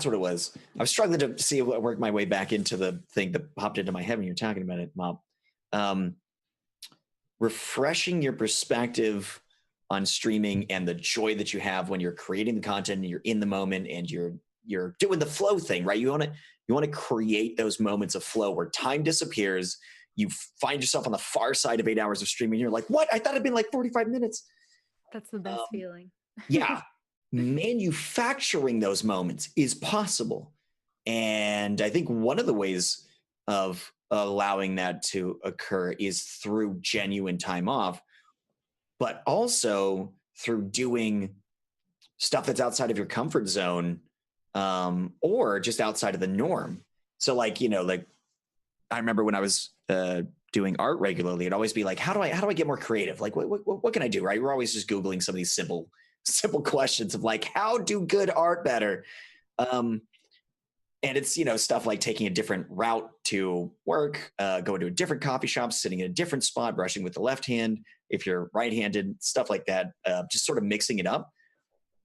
what it was. I was struggling to see what work my way back into the thing that popped into my head when you're talking about it, Mop. Um, refreshing your perspective on streaming and the joy that you have when you're creating the content and you're in the moment and you're doing the flow thing, right? You want to create those moments of flow where time disappears. You find yourself on the far side of 8 hours of streaming. And you're like, what? I thought it'd been like 45 minutes. That's the best feeling. Yeah. Manufacturing those moments is possible. And I think one of the ways of allowing that to occur is through genuine time off, but also through doing stuff that's outside of your comfort zone, or just outside of the norm. So like, like I remember when I was doing art regularly, it'd always be like, how do I get more creative? Like, what can I do? Right? We're always just Googling some of these simple questions of like, how do good art better? And it's, stuff like taking a different route to work, going to a different coffee shop, sitting in a different spot, brushing with the left hand, if you're right-handed, stuff like that, just sort of mixing it up.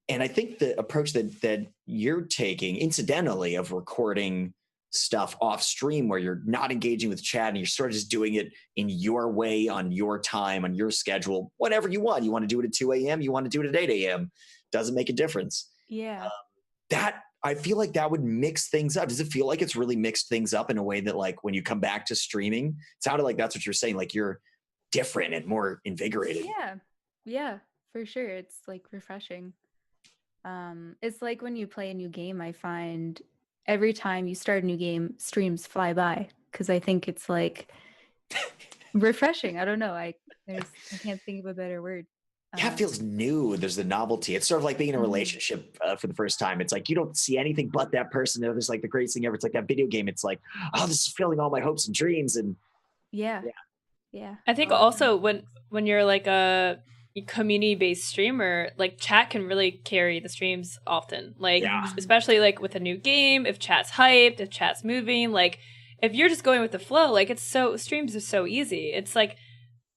And I think the approach that you're taking, incidentally, of recording stuff off stream where you're not engaging with chat and you're sort of just doing it in your way, on your time, on your schedule, whatever you want. You want to do it at 2 a.m., you want to do it at 8 a.m. Doesn't make a difference. Yeah. I feel like that would mix things up. Does it feel like it's really mixed things up in a way that, like, when you come back to streaming, it sounded like that's what you're saying, like you're different and more invigorated? Yeah, for sure. It's like refreshing. It's like when you play a new game, I find every time you start a new game, streams fly by, because I think it's like refreshing. I don't know. I can't think of a better word. Yeah, it feels new. There's the novelty. It's sort of like being in a relationship for the first time. It's like you don't see anything but that person. There's like the greatest thing ever. It's like that video game. It's like, oh, this is filling all my hopes and dreams. And yeah. I think also when you're like a community-based streamer, like chat can really carry the streams often. Like especially like with a new game, if chat's hyped, if chat's moving, like if you're just going with the flow, like streams are so easy. It's like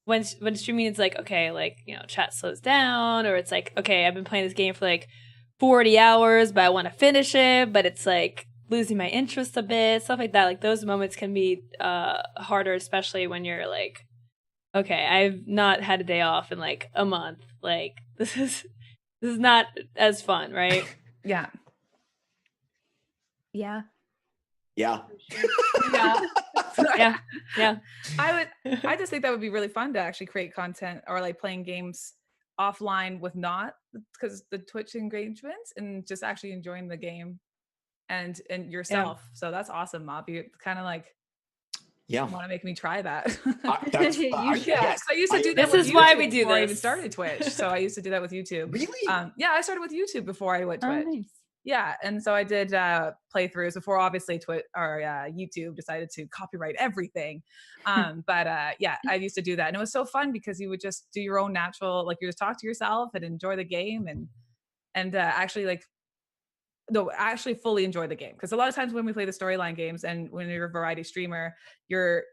when streaming is like, okay, like, chat slows down, or it's like, okay, I've been playing this game for like 40 hours, but I want to finish it, but it's like losing my interest a bit, stuff like that. Like those moments can be harder, especially when you're like, okay, I've not had a day off in like a month. Like this is not as fun, right? Yeah. Yeah. Yeah. I just think that would be really fun to actually create content or like playing games offline with not because the Twitch engagements and just actually enjoying the game and yourself. Yeah. So that's awesome, Mob. You kind of like want to make me try that. Yes. I used to do that. This is why we do this. I even started Twitch, so I used to do that with YouTube. Really? Yeah, I started with YouTube before I went Twitch. Nice. Yeah, and so I did playthroughs before, obviously, Twitch or YouTube decided to copyright everything. But yeah, I used to do that, and it was so fun because you would just do your own natural, like you just talk to yourself and enjoy the game, and actually actually fully enjoy the game. Because a lot of times when we play the storyline games and when you're a variety streamer, you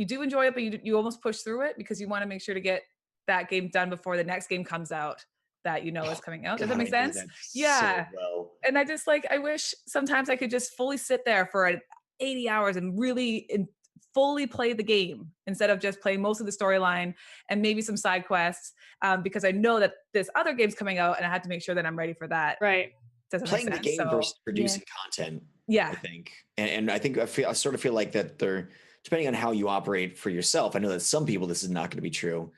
do enjoy it, but you almost push through it because you want to make sure to get that game done before the next game comes out that is coming out. Does that make sense? Yeah. So well. And I just I wish sometimes I could just fully sit there for 80 hours and really fully play the game instead of just playing most of the storyline and maybe some side quests, because I know that this other game's coming out and I had to make sure that I'm ready for that. Right. Playing the game versus producing content. Yeah. I think. And I think I sort of feel like that depending on how you operate for yourself, I know that some people this is not going to be true.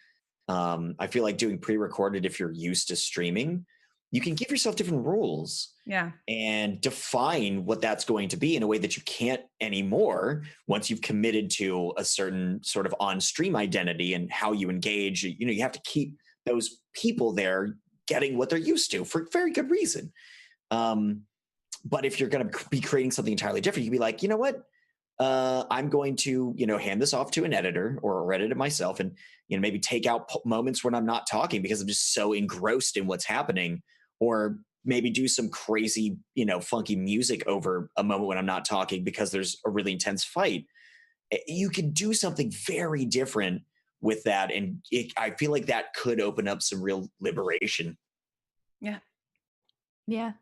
I feel like doing pre-recorded, if you're used to streaming, you can give yourself different rules. Yeah. And define what that's going to be in a way that you can't anymore once you've committed to a certain sort of on-stream identity and how you engage. You have to keep those people there getting what they're used to for very good reason. But if you're going to be creating something entirely different, you can be like, you know what? I'm going to, hand this off to an editor or edit it myself and, maybe take out moments when I'm not talking because I'm just so engrossed in what's happening, or maybe do some crazy, funky music over a moment when I'm not talking because there's a really intense fight. You can do something very different with that. And I feel like that could open up some real liberation. Yeah. Yeah.